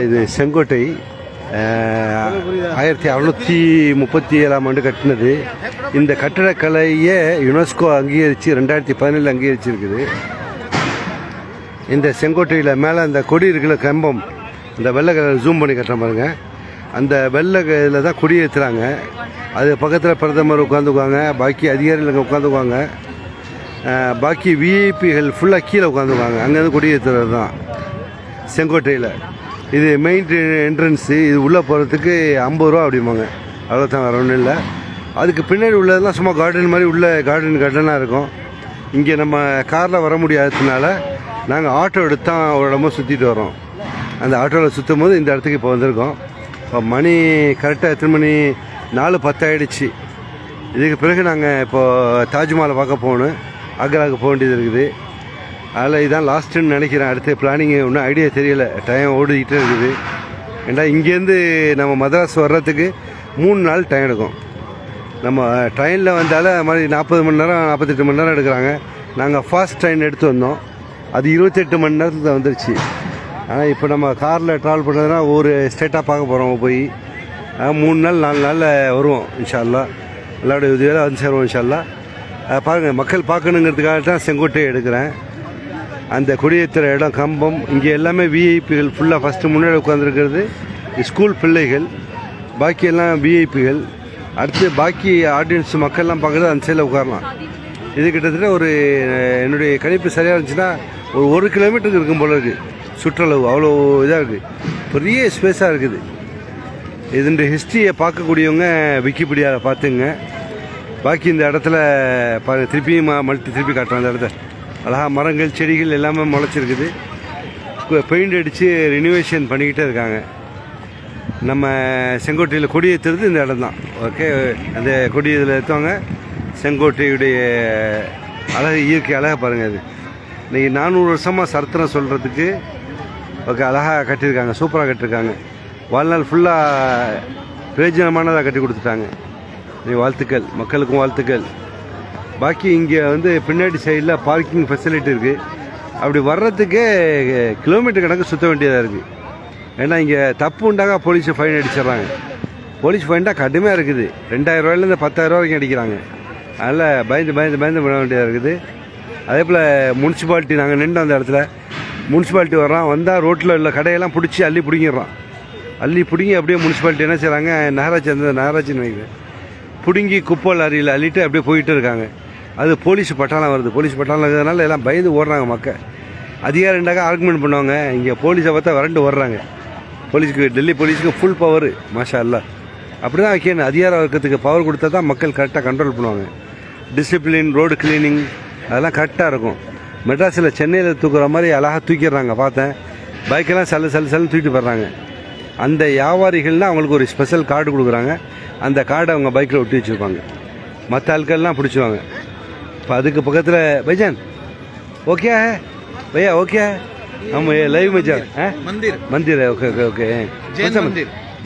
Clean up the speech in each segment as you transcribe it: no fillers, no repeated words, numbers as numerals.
இது செங்கோட்டை 1637ஆம் ஆண்டு கட்டினது. இந்த கட்டடக்கலையை யுனெஸ்கோ அங்கீகரித்து 2017 அங்கீகரிச்சிருக்குது. இந்த செங்கோட்டையில் மேலே அந்த கொடி இருக்கிற கம்பம், இந்த வெள்ளை கலர் ஜூம் பண்ணி கட்டுற பாருங்க, அந்த வெள்ளை இதில் தான் கொடி ஏற்றுறாங்க. அது பக்கத்தில் பிரதமர் உட்காந்துக்குவாங்க, பாக்கி அதிகாரிகள் உட்காந்துக்குவாங்க, பாக்கி விஐபிகள் ஃபுல்லாக கீழே உட்காந்துக்குவாங்க. அங்கேருந்து கொடி ஏற்றுறது தான் செங்கோட்டையில். இது மெயின் என்ட்ரன்ஸு. இது உள்ளே போகிறதுக்கு 50 ரூபா அப்படிம்பாங்க, அவ்வளோதான், வேறு ஒன்றும் இல்லை. அதுக்கு பின்னாடி உள்ளதெல்லாம் சும்மா கார்டன் மாதிரி உள்ள கார்டனாக இருக்கும். இங்கே நம்ம காரில் வர முடியாததுனால நாங்கள் ஆட்டோ எடுத்து தான் ஒரு இடமா சுற்றிட்டு வரோம். அந்த ஆட்டோவில் சுற்றும் போது இந்த இடத்துக்கு இப்போ வந்திருக்கோம். இப்போ மணி கரெக்டாக எத்தனை மணி? 4:10 ஆகிடுச்சு. இதுக்கு பிறகு நாங்கள் இப்போது தாஜ்மஹாலை பார்க்க போகணும், ஆக்ராவுக்கு போக வேண்டியது இருக்குது. அதில் இதுதான் லாஸ்ட்டுன்னு நினைக்கிறேன். அடுத்த பிளானிங்கு ஒன்றும் ஐடியா தெரியலை, டைம் ஓடிக்கிட்டே இருக்குது. ஏன்னா இங்கேருந்து நம்ம மദ്രാஸ் வர்றதுக்கு 3 நாள் டைம் எடுக்கும். நம்ம ட்ரெயினில் வந்தாலும் அது மாதிரி 40 மணி நேரம் 48 மணி நேரம் எடுக்கிறாங்க. நாங்கள் ஃபாஸ்ட் ட்ரெயின் எடுத்து வந்தோம், அது 28 மணி நேரத்தில் வந்துருச்சு. ஆனால் இப்போ நம்ம காரில் ட்ராவல் பண்ணுறதுனா ஒரு ஸ்டேட்டாக பார்க்க போகிறோம். போய் 3 நாள் 4 நாளில் வருவோம் இன்ஷா அல்லாஹ். எல்லாருடைய உதவியில் வந்து சேருவோம் இன்ஷா அல்லாஹ். பாருங்கள், மக்கள் பார்க்கணுங்கிறதுக்காக தான் செங்கோட்டையை எடுக்கிறேன். அந்த கொடியேற்றுற இடம், கம்பம், இங்கே எல்லாமே விஐபிகள் ஃபுல்லாக. ஃபஸ்ட்டு முன்னாடி உட்காந்துருக்கிறது ஸ்கூல் பிள்ளைகள், பாக்கி எல்லாம் விஐபிகள். அடுத்து பாக்கி ஆடியன்ஸ் மக்கள்லாம் பார்க்குறது அந்த சைடில் உட்காரலாம். இது கிட்டத்தட்ட ஒரு, என்னுடைய கணிப்பு சரியாக இருந்துச்சுன்னா ஒரு 1 கிலோமீட்டருக்கு இருக்கும் போல இருக்குது சுற்றளவு. அவ்வளோ இதாக இருக்குது, பெரிய ஸ்பேஸாக இருக்குது. இதனுடைய ஹிஸ்ட்ரியை பார்க்கக்கூடியவங்க விக்கிபீடியாவில் பார்த்துங்க. பாக்கி இந்த இடத்துல பாருங்கள், திருப்பி காட்டுறோம். அந்த இடத்த அழகாக மரங்கள் செடிகள் எல்லாமே முளைச்சிருக்குது. பெயிண்ட் அடித்து ரினிவேஷன் பண்ணிக்கிட்டே இருக்காங்க. நம்ம செங்கோட்டையில் கொடி ஏற்றுறது இந்த இடம் தான். ஓகே, அந்த கொடி இதில் ஏற்றுவாங்க. செங்கோட்டையுடைய அழகு, இயற்கை அழகாக பாருங்கள். அது இன்றைக்கி 400 வருஷமாக சரித்திரம் சொல்கிறதுக்கு ஓகே அழகாக கட்டியிருக்காங்க, சூப்பராக கட்டியிருக்காங்க. வாழ்நாள் ஃபுல்லாக பிரயோஜனமானதாக கட்டி கொடுத்துட்டாங்க. வாழ்த்துக்கள், மக்களுக்கும் வாழ்த்துக்கள். பாக்கி இங்கே வந்து பின்னாடி சைடில் பார்க்கிங் ஃபெசிலிட்டி இருக்குது. அப்படி வர்றதுக்கே கிலோமீட்டர் கணக்கு சுற்ற வேண்டியதாக இருக்குது. ஏன்னா இங்கே தப்பு உண்டாக போலீஸை ஃபைன் அடிச்சிட்றாங்க. போலீஸ் ஃபைன் தான் கடுமையாக இருக்குது. 2000 ரூபாயிலேருந்து 10,000 ரூபா வரைக்கும் அடிக்கிறாங்க. அதனால் பயந்து பண்ண வேண்டியதாக இருக்குது. அதே போல் முனிசிபாலிட்டி, நாங்கள் நின்று அந்த இடத்துல முனிசிபாலிட்டி வர்றான், வந்தால் ரோட்டில் உள்ள கடையெல்லாம் பிடிச்சி அள்ளி பிடுங்கிடுறான். அள்ளி பிடுங்கி அப்படியே முனிசிபாலிட்டி என்ன செய்கிறாங்க, நகராட்சின்னு நினைக்கிறேன், பிடுங்கி குப்பை லாரியில் அள்ளிட்டு அப்படியே போயிட்டு இருக்காங்க. அது போலீஸ் பட்டாளம் வருது. போலீஸ் பட்டாளம் இருக்கிறதுனால எல்லாம் பயந்து ஓடுறாங்க மக்கள். அதிகாரிண்டாக ஆர்குமெண்ட் பண்ணுவாங்க. இங்கே போலீஸை பார்த்தா விரண்டு ஓடுறாங்க. போலீஸுக்கு, டெல்லி போலீஸுக்கு ஃபுல் பவர், மாஷா அல்லாஹ். அப்படி தான் வைக்கணும். அதிகார வர்க்கத்துக்கு பவர் கொடுத்தா தான் மக்கள் கரெக்டாக கண்ட்ரோல் பண்ணுவாங்க. டிசிப்ளின், ரோடு கிளீனிங் அதெல்லாம் கரெக்டாக இருக்கும். மெட்ராஸில், சென்னையில் தூக்குற மாதிரி அழகாக தூக்கிடுறாங்க. பார்த்தேன், பைக்கெல்லாம் சல்லுன்னு தூக்கிட்டு போடுறாங்க. அந்த வியாபாரிகள்னால் அவங்களுக்கு ஒரு ஸ்பெஷல் கார்டு கொடுக்குறாங்க. அந்த கார்டை அவங்க பைக்கில் ஒட்டி வச்சுருப்பாங்க. மற்ற ஆட்கள்லாம் பிடிச்சிவாங்க. இப்போ அதுக்கு பக்கத்தில் பைஜான் ஓகே भैया ओके हम ये लाइव में जा मंदिर है ओके ओके ओके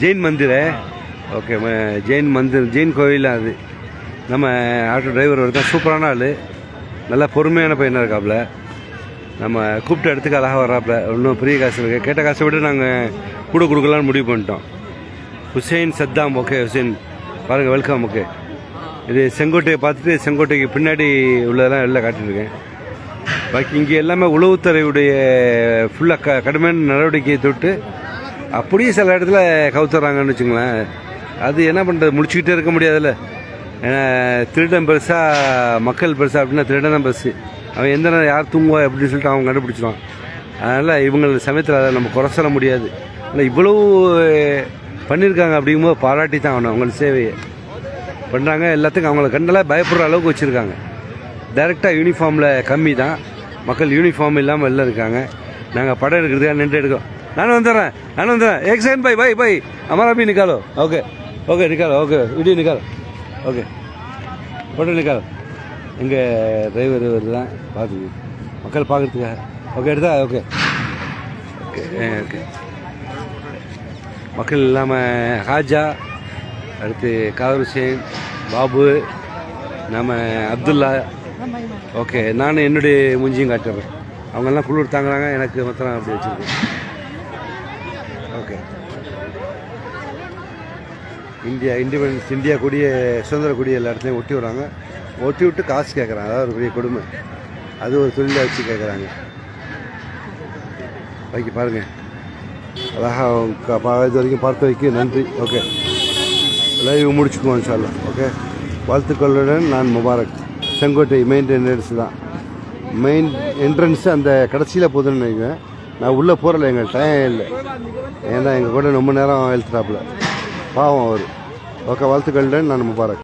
जैन मंदिर है ஓகே ஜெயின் மந்திர், ஜெயின் கோயில். அது நம்ம ஆட்டோ டிரைவர் ஒருத்தன் சூப்பரான ஆள், நல்லா பொறுமையான பையனாக இருக்காப்புல. நம்ம கூப்பிட்ட இடத்துக்கு அழகாக வர்றாப்புல. இன்னும் பெரிய காசு இருக்குது, கேட்ட காசை விட நாங்கள் கூட கொடுக்கலான்னு முடிவு பண்ணிட்டோம். ஹுசைன் சத்தாம், ஓகே ஹுசைன் பாருங்கள், வெல்கம். ஓகே, இது செங்கோட்டையை பார்த்துட்டு செங்கோட்டைக்கு பின்னாடி உள்ளதெல்லாம் வெளில காட்டியிருக்கேன். பாக்கி இங்கே எல்லாமே உளவுத்துறையுடைய ஃபுல்லாக கடுமையான நடவடிக்கையை தொட்டு அப்படியே சில இடத்துல கவுத்துறாங்கன்னு வச்சுங்களேன். அது என்ன பண்ணுறது, முடிச்சுக்கிட்டே இருக்க முடியாதுல்ல. ஏன்னா திருடன் பெருசாக, மக்கள் பெருசாக அப்படின்னா திருடன் தான் பெருசு. அவன் எந்த நேரம் யார் தூங்குவா அப்படின்னு சொல்லிட்டு அவன் கண்டுபிடிச்சிடுவான். அதனால் இவங்க சமயத்தில் அதை நம்ம குறை சொல்ல முடியாது. ஆனால் இவ்வளவு பண்ணியிருக்காங்க அப்படிங்கும்போது பாராட்டி தான் ஆகணும். அவங்களோட சேவையை பண்ணுறாங்க. எல்லாத்துக்கும் அவங்கள கண்டெல்லாம் பயப்படுற அளவுக்கு வச்சுருக்காங்க. டைரெக்டாக யூனிஃபார்மில் கம்மி தான், மக்கள் யூனிஃபார்ம் இல்லாமல் வெளில இருக்காங்க. நாங்கள் படம் எடுக்கிறதுக்காக நின்று எடுக்கிறோம். நானும் வந்துடுறேன் एक सेकंड भाई हमारा भी निकालो. ओके निकालो, ओके वीडियो निकालो, ओके फोटो निकालो. எங்கள் டிரைவர் தான் பார்த்துக்கு மக்கள் பார்க்குறதுக்காக. ஓகே எடுத்தா ஓகே ஓகே மக்கள் இல்லாமல் ஹாஜா, அடுத்து காதர் ஹுசேன், பாபு, நம்ம அப்துல்லா. ஓகே, நான் என்னுடைய மூஞ்சியும் காட்டுறேன். அவங்கெல்லாம் குளிர் தாங்குறாங்க, எனக்கு மாத்திரம் அப்படி வச்சுருக்கேன். ஓகே. இண்டிபெண்டன்ஸ் இந்தியா கொடியை, சுதந்திர கொடியை எல்லா இடத்துலையும் ஒட்டி விடுறாங்க. ஒட்டி விட்டு காசு கேட்குறாங்க. அதாவது ஒரு பெரிய கொடுமை. அது ஒரு தொழிலை வச்சு கேட்குறாங்க. வைக்க பாருங்கள். அழகாக இது வரைக்கும் பார்த்த வைக்க நன்றி. ஓகே, லைவ் முடிச்சுக்குவோம் இன்ஷா அல்லாஹ். ஓகே, வாழ்த்துக்களுடன் நான் முபாரக். செங்கோட்டை மெயின் என்ட்ரன்ஸ் தான். மெயின் என்ட்ரன்ஸு அந்த கடைசியில் போதுன்னு நினைக்கிறேன். நான் உள்ளே போகிறல, எங்கள் டைம் இல்லை. ஏன்னா எங்கள் கூட ரொம்ப நேரம் எழுத்துட்டாப்புல, பாவம் அவர். ஓகே, வாழ்த்துக்களுடன் நான் முபாரக்.